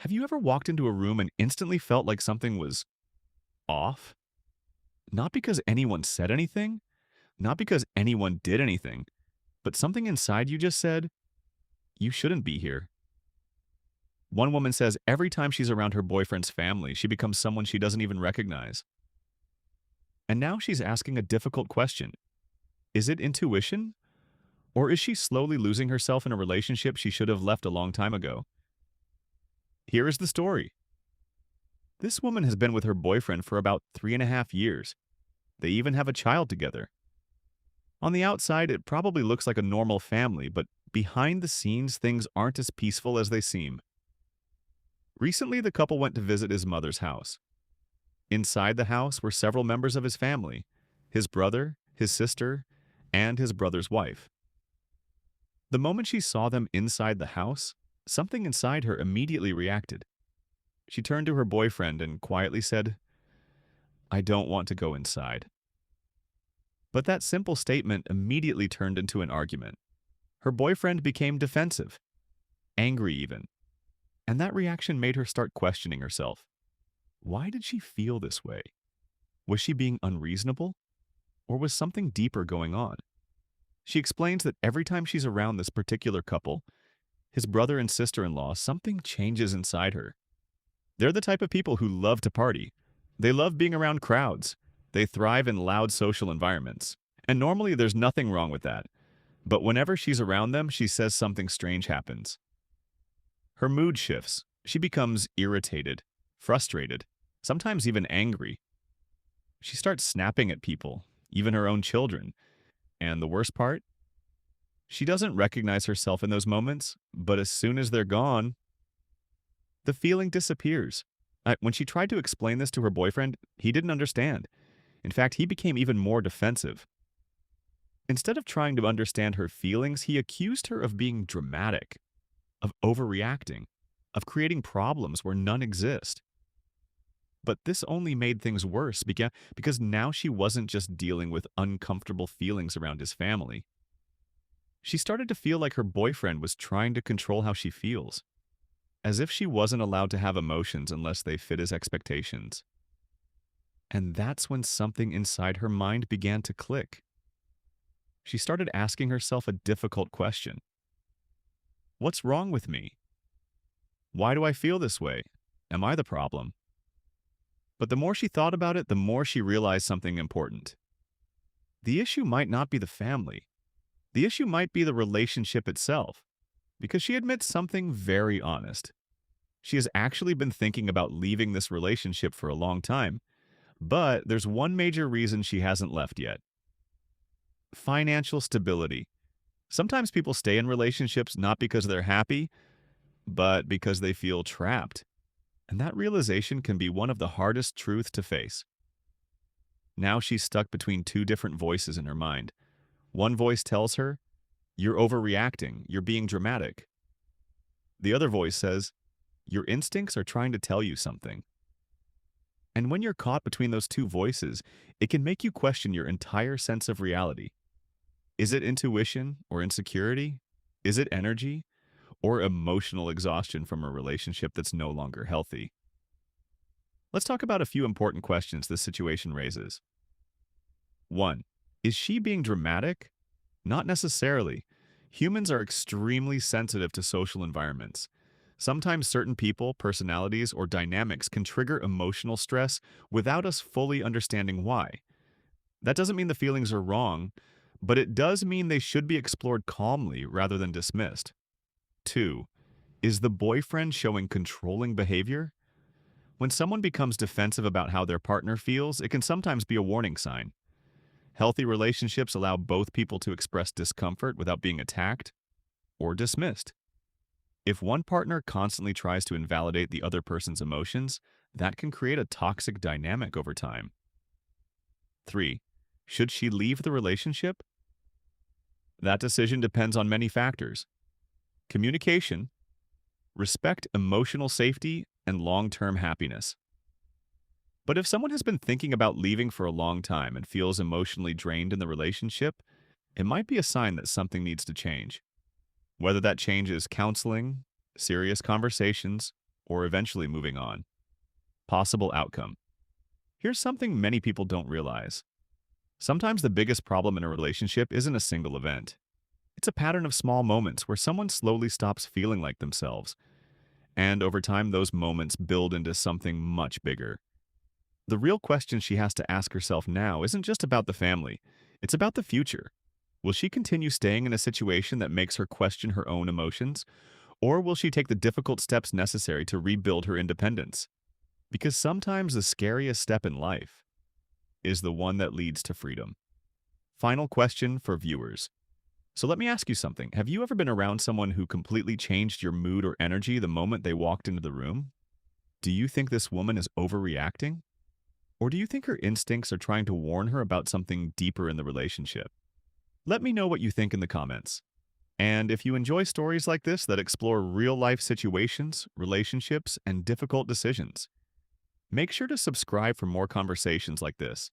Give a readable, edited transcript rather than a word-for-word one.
Have you ever walked into a room and instantly felt like something was off? Not because anyone said anything, not because anyone did anything, but something inside you just said, you shouldn't be here. One woman says every time she's around her boyfriend's family, she becomes someone she doesn't even recognize. And now she's asking a difficult question. Is it intuition? Or is she slowly losing herself in a relationship she should have left a long time ago? Here is the story. This woman has been with her boyfriend for about 3.5 years. They even have a child together. On the outside, it probably looks like a normal family, but behind the scenes, things aren't as peaceful as they seem. Recently, the couple went to visit his mother's house. Inside the house were several members of his family, his brother, his sister, and his brother's wife. The moment she saw them inside the house, something inside her immediately reacted. She turned to her boyfriend and quietly said, "I don't want to go inside." But that simple statement immediately turned into an argument. Her boyfriend became defensive, angry even, and that reaction made her start questioning herself. Why did she feel this way? Was she being unreasonable? Or was something deeper going on? She explains that every time she's around this particular couple, his brother and sister-in-law, something changes inside her. They're the type of people who love to party. They love being around crowds. They thrive in loud social environments. And normally there's nothing wrong with that. But whenever she's around them, she says something strange happens. Her mood shifts. She becomes irritated, frustrated, sometimes even angry. She starts snapping at people, even her own children. And the worst part? She doesn't recognize herself in those moments, but as soon as they're gone, the feeling disappears. When she tried to explain this to her boyfriend, he didn't understand. In fact, he became even more defensive. Instead of trying to understand her feelings, he accused her of being dramatic, of overreacting, of creating problems where none exist. But this only made things worse because now she wasn't just dealing with uncomfortable feelings around his family. She started to feel like her boyfriend was trying to control how she feels, as if she wasn't allowed to have emotions unless they fit his expectations. And that's when something inside her mind began to click. She started asking herself a difficult question. What's wrong with me? Why do I feel this way? Am I the problem? But the more she thought about it, the more she realized something important. The issue might not be the family. The issue might be the relationship itself, because she admits something very honest. She has actually been thinking about leaving this relationship for a long time, but there's one major reason she hasn't left yet. Financial stability. Sometimes people stay in relationships not because they're happy, but because they feel trapped. And that realization can be one of the hardest truths to face. Now she's stuck between two different voices in her mind. One voice tells her, "You're overreacting, you're being dramatic." The other voice says, "Your instincts are trying to tell you something." And when you're caught between those two voices, it can make you question your entire sense of reality. Is it intuition or insecurity? Is it energy or emotional exhaustion from a relationship that's no longer healthy? Let's talk about a few important questions this situation raises. 1. Is she being dramatic? Not necessarily. Humans are extremely sensitive to social environments. Sometimes certain people, personalities, or dynamics can trigger emotional stress without us fully understanding why. That doesn't mean the feelings are wrong, but it does mean they should be explored calmly rather than dismissed. 2. Is the boyfriend showing controlling behavior? When someone becomes defensive about how their partner feels, it can sometimes be a warning sign. Healthy relationships allow both people to express discomfort without being attacked or dismissed. If one partner constantly tries to invalidate the other person's emotions, that can create a toxic dynamic over time. 3. Should she leave the relationship? That decision depends on many factors. Communication, respect emotional safety, and long-term happiness. But if someone has been thinking about leaving for a long time and feels emotionally drained in the relationship, it might be a sign that something needs to change. Whether that change is counseling, serious conversations, or eventually moving on. Possible outcome. Here's something many people don't realize. Sometimes the biggest problem in a relationship isn't a single event. It's a pattern of small moments where someone slowly stops feeling like themselves, and over time those moments build into something much bigger. The real question she has to ask herself now isn't just about the family, it's about the future. Will she continue staying in a situation that makes her question her own emotions, or will she take the difficult steps necessary to rebuild her independence? Because sometimes the scariest step in life is the one that leads to freedom. Final question for viewers. So let me ask you something. Have you ever been around someone who completely changed your mood or energy the moment they walked into the room? Do you think this woman is overreacting? Or do you think her instincts are trying to warn her about something deeper in the relationship? Let me know what you think in the comments. And if you enjoy stories like this that explore real-life situations, relationships, and difficult decisions, make sure to subscribe for more conversations like this.